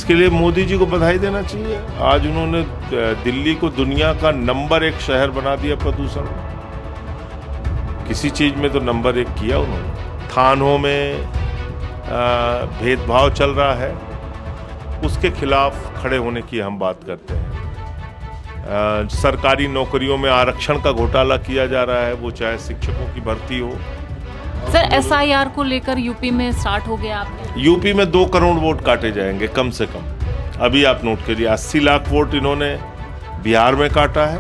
इसके लिए मोदी जी को बधाई देना चाहिए। आज उन्होंने दिल्ली को दुनिया का नंबर 1 शहर बना दिया प्रदूषण में। किसी चीज में तो नंबर 1 किया उन्होंने। थानों में भेदभाव चल रहा है, उसके खिलाफ खड़े होने की हम बात करते हैं। सरकारी नौकरियों में आरक्षण का घोटाला किया जा रहा है, वो चाहे शिक्षकों की भर्ती हो। सर, एसआईआर को लेकर यूपी में स्टार्ट हो गया आपने? यूपी में 2 करोड़ वोट काटे जाएंगे कम से कम। अभी आप नोट करिए, 80 लाख वोट इन्होंने बिहार में काटा है,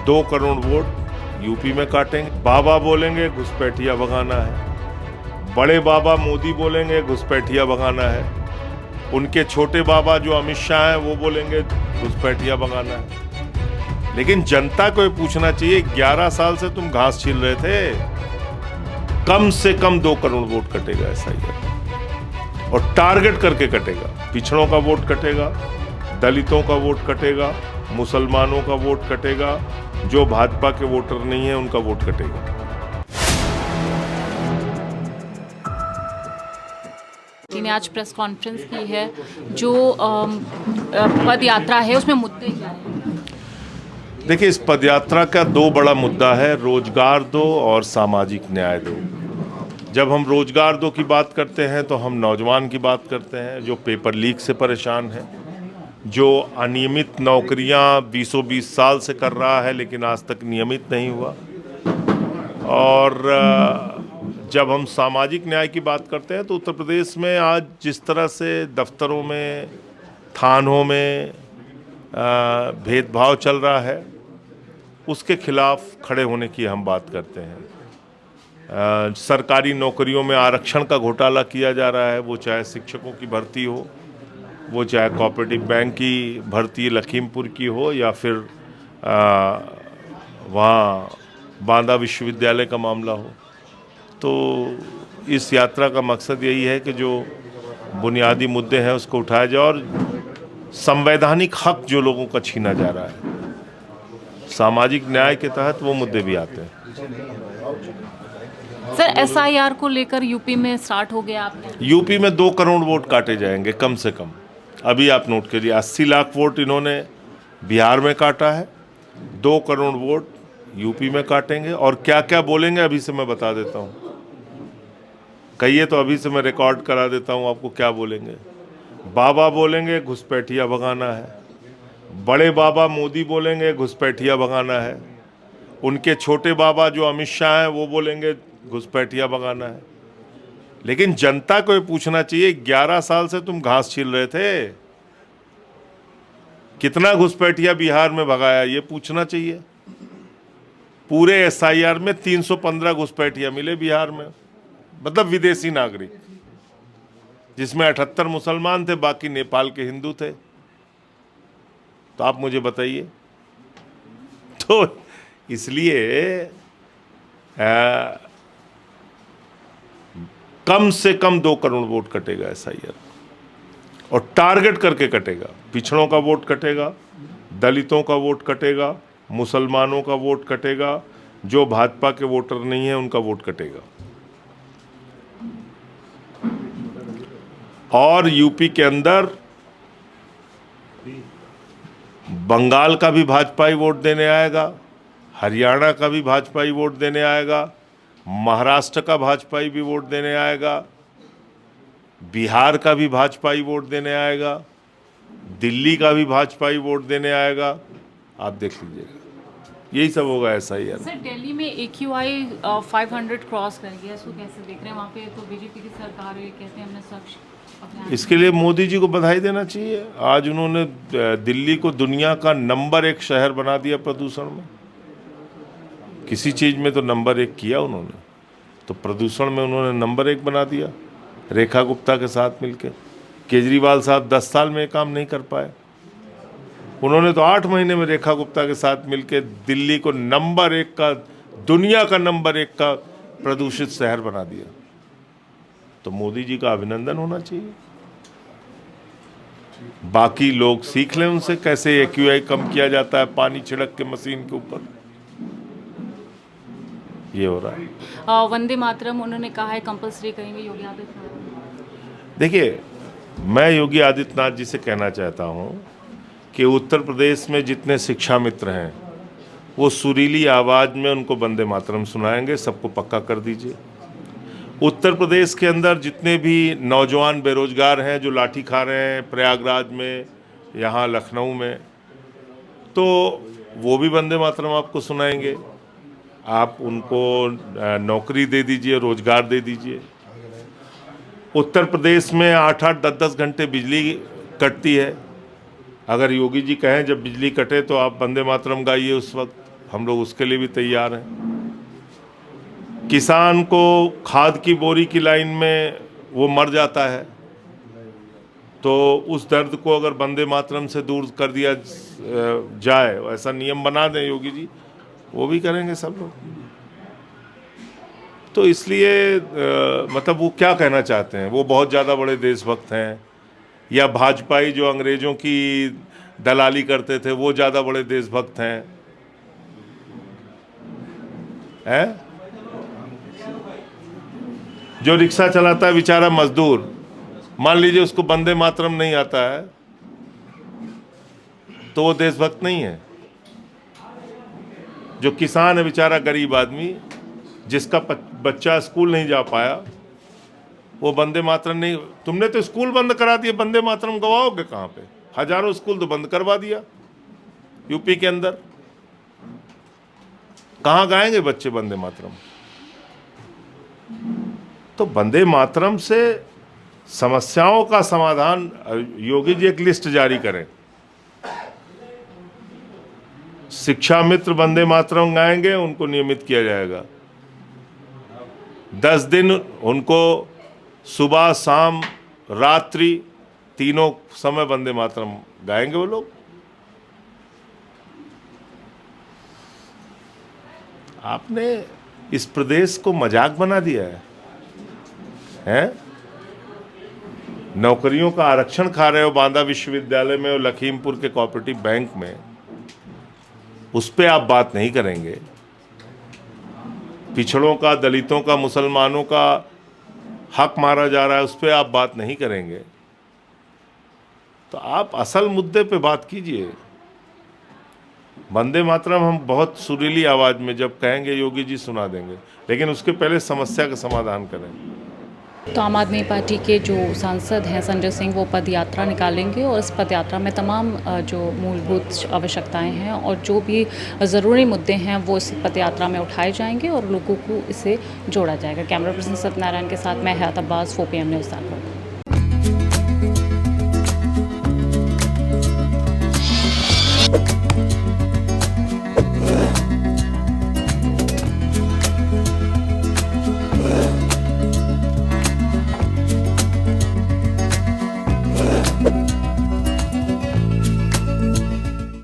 2 करोड़ वोट यूपी में काटेंगे। बाबा बोलेंगे घुसपैठिया भगाना है, बड़े बाबा मोदी बोलेंगे घुसपैठिया भगाना है, उनके छोटे बाबा जो अमित शाह हैं वो बोलेंगे घुसपैठिया भगाना है। लेकिन जनता को ये पूछना चाहिए, 11 साल से तुम घास छील रहे थे, कम से कम 2 करोड़ वोट कटेगा एसआईआर, और टारगेट करके कटेगा। पिछड़ों का वोट कटेगा, दलितों का वोट कटेगा, मुसलमानों का वोट कटेगा, जो भाजपा के वोटर नहीं है उनका वोट कटेगा। ने आज प्रेस कॉन्फ्रेंस की है, जो पद यात्रा है उसमें मुद्दे क्या हैं? देखिए, इस पदयात्रा का 2 बड़ा मुद्दा है, रोजगार दो और सामाजिक न्याय दो। जब हम रोजगार दो की बात करते हैं तो हम नौजवान की बात करते हैं जो पेपर लीक से परेशान है, जो अनियमित नौकरियां 20 साल से कर रहा है लेकिन आज तक नियमित नहीं हुआ। और जब हम सामाजिक न्याय की बात करते हैं तो उत्तर प्रदेश में आज जिस तरह से दफ्तरों में, थानों में भेदभाव चल रहा है, उसके खिलाफ खड़े होने की हम बात करते हैं। सरकारी नौकरियों में आरक्षण का घोटाला किया जा रहा है, वो चाहे शिक्षकों की भर्ती हो, वो चाहे कोऑपरेटिव बैंक की भर्ती लखीमपुर की हो, या फिर वहाँ बांदा विश्वविद्यालय का मामला हो। तो इस यात्रा का मकसद यही है कि जो बुनियादी मुद्दे हैं उसको उठाया जाए, और संवैधानिक हक जो लोगों का छीना जा रहा है, सामाजिक न्याय के तहत वो मुद्दे भी आते हैं। सर, एसआईआर को लेकर यूपी में स्टार्ट हो गया आपने? यूपी में 2 करोड़ वोट काटे जाएंगे कम से कम। अभी आप नोट करिए, 80 लाख वोट इन्होंने बिहार में काटा है, 2 करोड़ वोट यूपी में काटेंगे। और क्या क्या बोलेंगे अभी से मैं बता देता हूँ, कहिए तो अभी से मैं रिकॉर्ड करा देता हूँ आपको क्या बोलेंगे। बाबा बोलेंगे घुसपैठिया भगाना है, बड़े बाबा मोदी बोलेंगे घुसपैठिया भगाना है, उनके छोटे बाबा जो अमित शाह हैं वो बोलेंगे घुसपैठिया भगाना है। लेकिन जनता को ये पूछना चाहिए, 11 साल से तुम घास छील रहे थे, कितना घुसपैठिया बिहार में भगाया, ये पूछना चाहिए। पूरे एसआईआर में 315 घुसपैठिया मिले बिहार में, मतलब विदेशी नागरिक, जिसमें 78 मुसलमान थे, बाकी नेपाल के हिंदू थे। तो आप मुझे बताइए। तो इसलिए कम से कम 2 करोड़ वोट कटेगा एसआईआर, और टारगेट करके कटेगा। पिछड़ों का वोट कटेगा, दलितों का वोट कटेगा, मुसलमानों का वोट कटेगा, जो भाजपा के वोटर नहीं है उनका वोट कटेगा। और यूपी के अंदर बंगाल का भी भाजपाई वोट देने आएगा, हरियाणा का भी भाजपाई वोट देने आएगा, महाराष्ट्र का भाजपाई भी वोट देने आएगा, बिहार का भी भाजपाई वोट देने आएगा, दिल्ली का भी भाजपाई वोट देने आएगा। आप देख लीजिएगा, यही सब होगा एसआईआर। सर, दिल्ली में AQI 500 क्रॉस कर गया, इसको कैसे देख रहे हैं? वहाँ पे तो बीजेपी की सरकार है, कहते हैं हमने स्वच्छ अभियान। इसके लिए मोदी जी को बधाई देना चाहिए। आज उन्होंने दिल्ली को दुनिया का नंबर 1 शहर बना दिया प्रदूषण में। किसी चीज़ में तो नंबर 1 किया उन्होंने, तो प्रदूषण में उन्होंने नंबर 1 बना दिया रेखा गुप्ता के साथ मिलकर। केजरीवाल साहब 10 साल में काम नहीं कर पाए, उन्होंने तो 8 महीने में रेखा गुप्ता के साथ मिलकर दिल्ली को नंबर 1 का, दुनिया का नंबर 1 का प्रदूषित शहर बना दिया। तो मोदी जी का अभिनंदन होना चाहिए। बाकी लोग सीख लें उनसे, कैसे AQI कम किया जाता है पानी छिड़क के मशीन के ऊपर। ये हो रहा है। वंदे मातरम उन्होंने कहा है कंपलसरी करेंगे योगी आदित्यनाथ। देखिए, मैं योगी आदित्यनाथ जी से कहना चाहता हूं कि उत्तर प्रदेश में जितने शिक्षा मित्र हैं वो सुरीली आवाज़ में उनको वंदे मातरम सुनाएंगे, सबको पक्का कर दीजिए। उत्तर प्रदेश के अंदर जितने भी नौजवान बेरोजगार हैं जो लाठी खा रहे हैं प्रयागराज में, यहाँ लखनऊ में, तो वो भी वंदे मातरम आपको सुनाएंगे। आप उनको नौकरी दे दीजिए, रोजगार दे दीजिए। उत्तर प्रदेश में 8-8, 10-10 घंटे बिजली कटती है। अगर योगी जी कहें जब बिजली कटे तो आप वंदे मातरम गाइए, उस वक्त हम लोग उसके लिए भी तैयार हैं। किसान को खाद की बोरी की लाइन में वो मर जाता है, तो उस दर्द को अगर वंदे मातरम से दूर कर दिया जाए, ऐसा नियम बना दें योगी जी, वो भी करेंगे सब लोग। तो इसलिए मतलब वो क्या कहना चाहते हैं, वो बहुत ज़्यादा बड़े देशभक्त हैं, या भाजपाई जो अंग्रेज़ों की दलाली करते थे वो ज़्यादा बड़े देशभक्त हैं? जो रिक्शा चलाता है बेचारा मजदूर, मान लीजिए उसको वंदे मातरम नहीं आता है तो वो देशभक्त नहीं है। जो किसान है बेचारा गरीब आदमी, जिसका बच्चा स्कूल नहीं जा पाया, वो वंदे मातरम नहीं। तुमने तो स्कूल बंद करा दिए, वंदे मातरम गवाओगे कहाँ पे? हजारों स्कूल तो बंद करवा दिया यूपी के अंदर, कहाँ गाएंगे बच्चे वंदे मातरम? तो वंदे मातरम से समस्याओं का समाधान, योगी जी एक लिस्ट जारी करें, शिक्षा मित्र वंदे मातरम गाएंगे, उनको नियमित किया जाएगा। 10 दिन उनको सुबह शाम रात्रि तीनों समय वंदे मातरम गाएंगे वो लोग। आपने इस प्रदेश को मजाक बना दिया है? नौकरियों का आरक्षण खा रहे हो बांदा विश्वविद्यालय में और लखीमपुर के कोऑपरेटिव बैंक में, उस पर आप बात नहीं करेंगे। पिछड़ों का, दलितों का, मुसलमानों का हक मारा जा रहा है, उस पर आप बात नहीं करेंगे। तो आप असल मुद्दे पे बात कीजिए। वंदे मातरम हम बहुत सुरीली आवाज़ में जब कहेंगे योगी जी सुना देंगे, लेकिन उसके पहले समस्या का समाधान करें। तो आम आदमी पार्टी के जो सांसद हैं संजय सिंह, वो पद यात्रा निकालेंगे और इस पद यात्रा में तमाम जो मूलभूत आवश्यकताएं हैं और जो भी ज़रूरी मुद्दे हैं वो इस पद यात्रा में उठाए जाएंगे और लोगों को इसे जोड़ा जाएगा। कैमरा पर्सन सत्यनारायण के साथ मैं हयात अब्बास, 4PM न्यूज़।